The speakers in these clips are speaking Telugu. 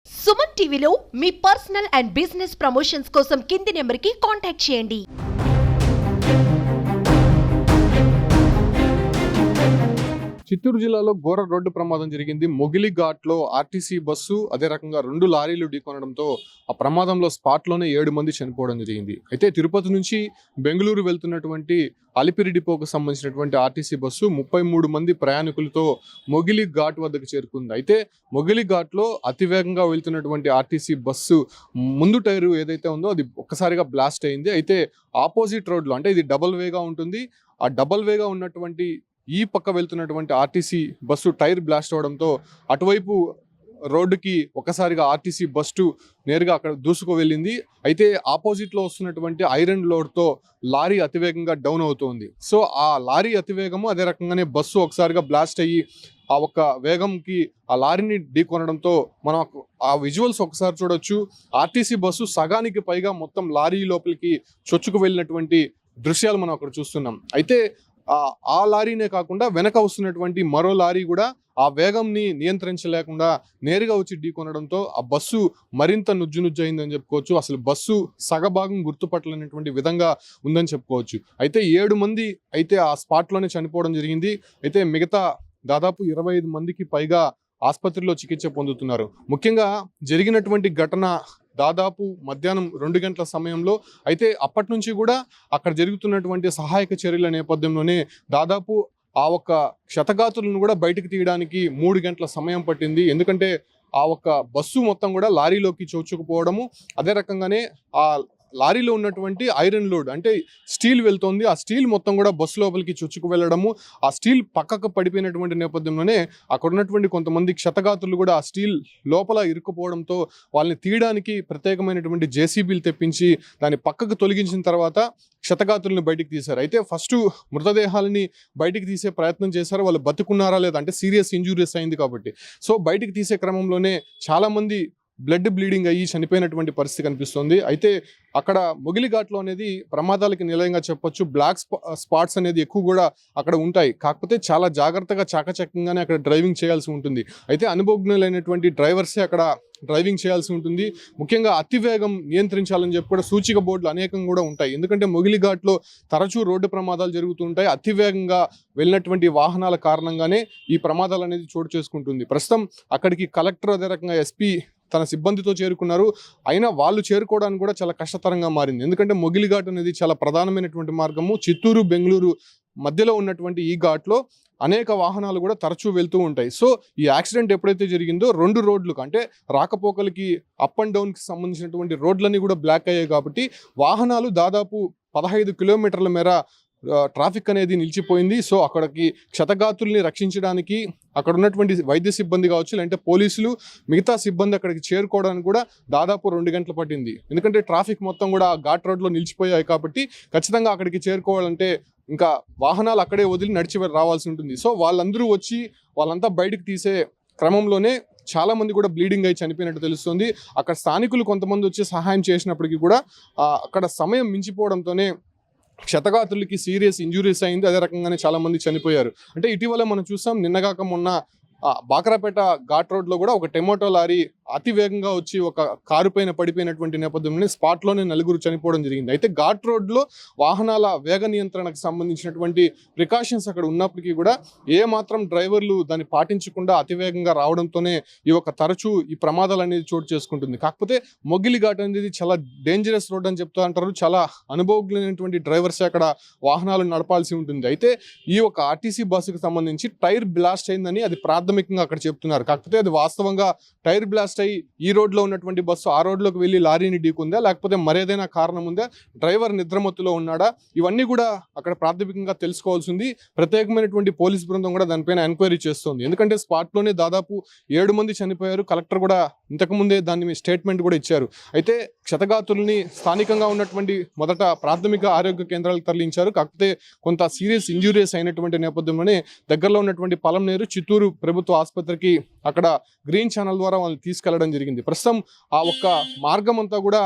సుమన్ టీవీలో మీ పర్సనల్ అండ్ బిజినెస్ ప్రమోషన్స్ కోసం కింది నెంబర్కి కాంటాక్ట్ చేయండి. చిత్తూరు జిల్లాలో ఘోర రోడ్డు ప్రమాదం జరిగింది. మొగిలి ఘాట్లో ఆర్టీసీ బస్సు అదే రకంగా 2 లారీలు ఢీకొనడంతో ఆ ప్రమాదంలో స్పాట్లోనే 7 మంది చనిపోవడం జరిగింది. అయితే తిరుపతి నుంచి బెంగళూరు వెళ్తున్నటువంటి అలిపిరి డిపోకు సంబంధించినటువంటి ఆర్టీసీ బస్సు 33 మంది ప్రయాణికులతో మొగిలి ఘాట్ వద్దకు చేరుకుంది. అయితే మొగిలి ఘాట్లో అతివేగంగా వెళ్తున్నటువంటి ఆర్టీసీ బస్సు ముందు టైరు ఏదైతే ఉందో అది ఒక్కసారిగా బ్లాస్ట్ అయింది. అయితే ఆపోజిట్ రోడ్లో అంటే ఇది డబల్ వేగా ఉంటుంది. ఆ డబల్ వేగా ఉన్నటువంటి ఈ పక్క వెళ్తున్నటువంటి ఆర్టీసీ బస్సు టైర్ బ్లాస్ట్ అవడంతో అటువైపు రోడ్డుకి ఒకసారిగా ఆర్టీసీ బస్సు నేరుగా అక్కడ దూసుకు వెళ్ళింది. అయితే ఆపోజిట్లో వస్తున్నటువంటి ఐరన్ లోడ్తో లారీ అతివేగంగా డౌన్ అవుతోంది. సో ఆ లారీ అతివేగము అదే రకంగానే బస్సు ఒకసారిగా బ్లాస్ట్ అయ్యి ఆ ఒక్క వేగంకి ఆ లారీని ఢీకొనడంతో మనం ఆ విజువల్స్ ఒకసారి చూడొచ్చు. ఆర్టీసీ బస్సు సగానికి పైగా మొత్తం లారీ లోపలికి చొచ్చుకు వెళ్ళినటువంటి దృశ్యాలు మనం అక్కడ చూస్తున్నాం. అయితే ఆ లారీనే కాకుండా వెనక వస్తున్నటువంటి మరో లారీ కూడా ఆ వేగంని నియంత్రించలేకుండా నేరుగా వచ్చి ఢీకొనడంతో ఆ బస్సు మరింత నుజ్జు అయిందని చెప్పుకోవచ్చు. అసలు బస్సు సగభాగం గుర్తుపట్టలేనటువంటి విధంగా ఉందని చెప్పుకోవచ్చు. అయితే 7 మంది అయితే ఆ స్పాట్లోనే చనిపోవడం జరిగింది. అయితే మిగతా దాదాపు 25 మందికి పైగా ఆసుపత్రిలో చికిత్స పొందుతున్నారు. ముఖ్యంగా జరిగినటువంటి ఘటన దాదాపు మధ్యాహ్నం 2 గంటల సమయంలో. అయితే అప్పటి నుంచి కూడా అక్కడ జరుగుతున్నటువంటి సహాయక చర్యల నేపథ్యంలోనే దాదాపు ఆ ఒక్క క్షతగాతులను కూడా బయటకు తీయడానికి 3 గంటల సమయం పట్టింది. ఎందుకంటే ఆ ఒక్క బస్సు మొత్తం కూడా లారీలోకి చొచ్చుకుపోవడము, అదే రకంగానే ఆ లారీలో ఉన్నటువంటి ఐరన్ లోడ్ అంటే స్టీల్ వెళ్తోంది. ఆ స్టీల్ మొత్తం కూడా బస్సు లోపలికి చొచ్చుకు వెళ్ళడము, ఆ స్టీల్ పక్కకు పడిపోయినటువంటి నేపథ్యంలోనే అక్కడ ఉన్నటువంటి కొంతమంది క్షతగాతులు కూడా ఆ స్టీల్ లోపల ఇరుక్కుపోవడంతో వాళ్ళని తీయడానికి ప్రత్యేకమైనటువంటి జేసీబీలు తెప్పించి దాన్ని పక్కకు తొలగించిన తర్వాత క్షతగాతులను బయటికి తీశారు. అయితే ఫస్ట్ మృతదేహాలని బయటికి తీసే ప్రయత్నం చేశారు. వాళ్ళు బతుకున్నారా లేదా అంటే సీరియస్ ఇంజురీస్ అయింది కాబట్టి. సో బయటికి తీసే క్రమంలోనే చాలామంది బ్లడ్ బ్లీడింగ్ అయ్యి చనిపోయినటువంటి పరిస్థితి కనిపిస్తుంది. అయితే అక్కడ మొగిలి ఘాట్లో అనేది ప్రమాదాలకి నిలయంగా చెప్పొచ్చు. బ్లాక్ స్పాట్స్ అనేది ఎక్కువ కూడా అక్కడ ఉంటాయి. కాకపోతే చాలా జాగ్రత్తగా చాకచక్యంగానే అక్కడ డ్రైవింగ్ చేయాల్సి ఉంటుంది. అయితే అనుభవజ్ఞులైనటువంటి డ్రైవర్సే అక్కడ డ్రైవింగ్ చేయాల్సి ఉంటుంది. ముఖ్యంగా అతివేగం నియంత్రించాలని చెప్పి కూడా సూచిక బోర్డులు అనేకం కూడా ఉంటాయి. ఎందుకంటే మొగిలి ఘాట్లో తరచూ రోడ్డు ప్రమాదాలు జరుగుతూ ఉంటాయి. అతివేగంగా వెళ్ళినటువంటి వాహనాల కారణంగానే ఈ ప్రమాదాలు అనేది చోటు చేసుకుంటుంది. ప్రస్తుతం అక్కడికి కలెక్టర్ అదే రకంగా ఎస్పీ తన సిబ్బందితో చేరుకున్నారు. అయినా వాళ్ళు చేరుకోవడానికి కూడా చాలా కష్టతరంగా మారింది. ఎందుకంటే మొగిలి ఘాట్ అనేది చాలా ప్రధానమైనటువంటి మార్గము. చిత్తూరు బెంగళూరు మధ్యలో ఉన్నటువంటి ఈ ఘాట్లో అనేక వాహనాలు కూడా తరచూ వెళ్తూ ఉంటాయి. సో ఈ యాక్సిడెంట్ ఎప్పుడైతే జరిగిందో 2 రోడ్లకు అంటే రాకపోకలకి అప్ అండ్ డౌన్కి సంబంధించినటువంటి రోడ్లన్నీ కూడా బ్లాక్ అయ్యాయి కాబట్టి వాహనాలు దాదాపు 15 కిలోమీటర్ల మేర ట్రాఫిక్ అనేది నిలిచిపోయింది. సో అక్కడికి క్షతగాతుల్ని రక్షించడానికి అక్కడ ఉన్నటువంటి వైద్య సిబ్బంది కావచ్చు, లేదంటే పోలీసులు మిగతా సిబ్బంది అక్కడికి చేరుకోవడానికి కూడా దాదాపు 2 గంటలు పట్టింది. ఎందుకంటే ట్రాఫిక్ మొత్తం కూడా ఘాట్ రోడ్లో నిలిచిపోయాయి కాబట్టి ఖచ్చితంగా అక్కడికి చేరుకోవాలంటే ఇంకా వాహనాలు అక్కడే వదిలి నడిచి రావాల్సి ఉంటుంది. సో వాళ్ళందరూ వచ్చి వాళ్ళంతా బయటకు తీసే క్రమంలోనే చాలా మంది కూడా బ్లీడింగ్ అయి చనిపోయినట్టు తెలుస్తుంది. అక్కడ స్థానికులు కొంతమంది వచ్చి సహాయం చేసినప్పటికీ కూడా అక్కడ సమయం మించిపోవడంతోనే క్షతగాతులకి సీరియస్ ఇంజురీస్ అయింది. అదే రకంగానే చాలా మంది చనిపోయారు. అంటే ఇటీవల మనం చూసాం, నిన్నగాక మొన్న బాక్రాపేట ఘాట్ రోడ్లో కూడా ఒక టొమాటో లారీ అతి వేగంగా వచ్చి ఒక కారు పైన పడిపోయినటువంటి నేపథ్యంలో స్పాట్లోనే 4 చనిపోవడం జరిగింది. అయితే ఘాట్ రోడ్లో వాహనాల వేగ నియంత్రణకు సంబంధించినటువంటి ప్రికాషన్స్ అక్కడ ఉన్నప్పటికీ కూడా ఏమాత్రం డ్రైవర్లు దాన్ని పాటించకుండా అతివేగంగా రావడంతోనే తరచూ ఈ ప్రమాదాలు అనేది చోటు చేసుకుంటుంది. కాకపోతే మొగిలి ఘాట్ అనేది చాలా డేంజరస్ రోడ్ అని చెప్తూ అంటారు. చాలా అనుభవజ్ఞులైనటువంటి డ్రైవర్స్ అక్కడ వాహనాలు నడపాల్సి ఉంటుంది. అయితే ఈ ఆర్టీసీ బస్సుకు సంబంధించి టైర్ బ్లాస్ట్ అయిందని అది ప్రాథమికంగా అక్కడ చెప్తున్నారు. కాకపోతే అది వాస్తవంగా టైర్ బ్లాస్ట్ అయ్యి ఈ రోడ్లో ఉన్నటువంటి బస్సు ఆ రోడ్లోకి వెళ్ళి లారీని ఢీకుందా, లేకపోతే మరేదైనా కారణం ఉందా, డ్రైవర్ నిద్రమత్తులో ఉన్నాడా, ఇవన్నీ కూడా అక్కడ ప్రాథమికంగా తెలుసుకోవాల్సింది. ప్రత్యేకమైనటువంటి పోలీస్ బృందం కూడా దానిపైన ఎంక్వైరీ చేస్తుంది. ఎందుకంటే స్పాట్లోనే దాదాపు 7 మంది చనిపోయారు. కలెక్టర్ కూడా ఇంతకుముందే దాన్ని స్టేట్మెంట్ కూడా ఇచ్చారు. అయితే క్షతగాతుల్ని స్థానికంగా ఉన్నటువంటి మొదట ప్రాథమిక ఆరోగ్య కేంద్రాలకు తరలించారు. కాకపోతే కొంత సీరియస్ ఇంజురీస్ అయినటువంటి నేపథ్యంలోనే దగ్గరలో ఉన్నటువంటి పలంనేరు చిత్తూరు ప్రభుత్వ ఆసుపత్రికి అక్కడ గ్రీన్ ఛానల్ ద్వారా వాళ్ళని తీసుకెళ్లడం జరిగింది. ప్రస్తుతం ఆ మార్గం అంతా కూడా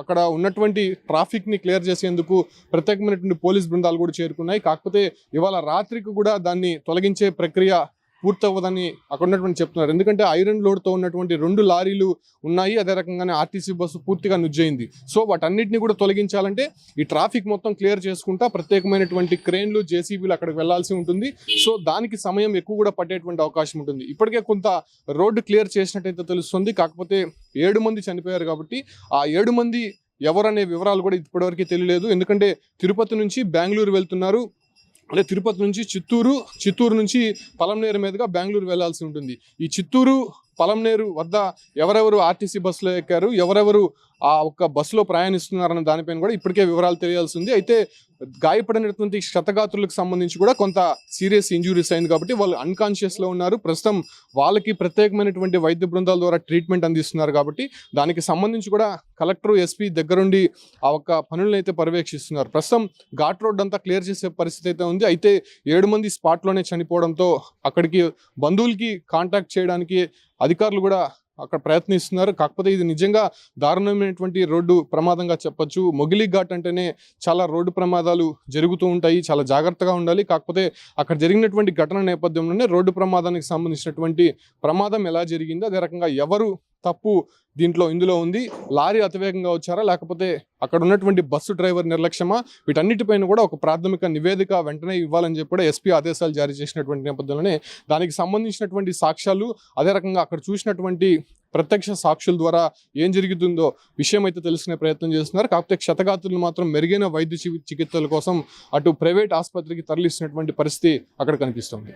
అక్కడ ఉన్నటువంటి ట్రాఫిక్ని క్లియర్ చేసేందుకు ప్రత్యేకమైనటువంటి పోలీస్ బృందాలు కూడా చేరుకున్నాయి. కాకపోతే ఇవాళ రాత్రికి కూడా దాన్ని తొలగించే ప్రక్రియ పూర్తవ్వదని అక్కడ ఉన్నటువంటి చెప్తున్నారు. ఎందుకంటే ఐరన్ లోడ్తో ఉన్నటువంటి 2 లారీలు ఉన్నాయి. అదే రకంగానే ఆర్టీసీ బస్సు పూర్తిగా నుజ్జయింది. సో వాటన్నిటిని కూడా తొలగించాలంటే ఈ ట్రాఫిక్ మొత్తం క్లియర్ చేసుకుంటా ప్రత్యేకమైనటువంటి క్రేన్లు, జేసీబీలు అక్కడికి వెళ్లాల్సి ఉంటుంది. సో దానికి సమయం ఎక్కువ కూడా పట్టేటువంటి అవకాశం ఉంటుంది. ఇప్పటికే కొంత రోడ్డు క్లియర్ చేసినట్టయితే తెలుస్తుంది. కాకపోతే 7 మంది చనిపోయారు కాబట్టి ఆ 7 మంది ఎవరనే వివరాలు కూడా ఇప్పటివరకు తెలియలేదు. ఎందుకంటే తిరుపతి నుంచి బెంగళూరు వెళ్తున్నారు. అంటే తిరుపతి నుంచి చిత్తూరు నుంచి పలంనేరు మీదుగా బెంగళూరు వెళ్లాల్సి ఉంటుంది. ఈ చిత్తూరు పలంనేరు వద్ద ఎవరెవరు ఆర్టీసీ బస్సులో ఎక్కారు, ఎవరెవరు ఆ ఒక్క బస్సులో ప్రయాణిస్తున్నారన్న దానిపైన కూడా ఇప్పటికే వివరాలు తెలియాల్సి ఉంది. అయితే గాయపడినటువంటి క్షతగాత్రులకు సంబంధించి కూడా కొంత సీరియస్ ఇంజురీస్ అయింది కాబట్టి వాళ్ళు అన్కాన్షియస్లో ఉన్నారు. ప్రస్తుతం వాళ్ళకి ప్రత్యేకమైనటువంటి వైద్య బృందాల ద్వారా ట్రీట్మెంట్ అందిస్తున్నారు. కాబట్టి దానికి సంబంధించి కూడా కలెక్టర్, ఎస్పీ దగ్గరుండి ఆ ఒక్క పనులను అయితే పర్యవేక్షిస్తున్నారు. ప్రస్తుతం ఘాట్ రోడ్ అంతా క్లియర్ చేసే పరిస్థితి అయితే ఉంది. అయితే 7 మంది స్పాట్లోనే చనిపోవడంతో అక్కడికి బంధువులకి కాంటాక్ట్ చేయడానికి అధికారులు కూడా అక్కడ ప్రయత్నిస్తున్నారు. కాకపోతే ఇది నిజంగా దారుణమైనటువంటి రోడ్డు ప్రమాదంగా చెప్పొచ్చు. మొగిలి ఘాట్ అంటేనే చాలా రోడ్డు ప్రమాదాలు జరుగుతూ ఉంటాయి, చాలా జాగ్రత్తగా ఉండాలి. కాకపోతే అక్కడ జరిగినటువంటి ఘటన నేపథ్యంలోనే రోడ్డు ప్రమాదానికి సంబంధించినటువంటి ప్రమాదం ఎలా జరిగిందో, అదే రకంగా ఎవరు తప్పు ఇందులో ఉంది, లారీ అతివేగంగా వచ్చారా లేకపోతే అక్కడ ఉన్నటువంటి బస్సు డ్రైవర్ నిర్లక్ష్యమా, వీటన్నిటిపైన కూడా ఒక ప్రాథమిక నివేదిక వెంటనే ఇవ్వాలని చెప్పి కూడా ఎస్పీ ఆదేశాలు జారీ చేసినటువంటి నేపథ్యంలోనే దానికి సంబంధించినటువంటి సాక్ష్యాలు, అదే రకంగా అక్కడ చూసినటువంటి ప్రత్యక్ష సాక్షుల ద్వారా ఏం జరుగుతుందో విషయం అయితే తెలుసుకునే ప్రయత్నం చేస్తున్నారు. కాకపోతే క్షతగాత్రులు మాత్రం మెరుగైన వైద్య చికిత్సల కోసం అటు ప్రైవేట్ ఆసుపత్రికి తరలిస్తున్నటువంటి పరిస్థితి అక్కడ కనిపిస్తుంది.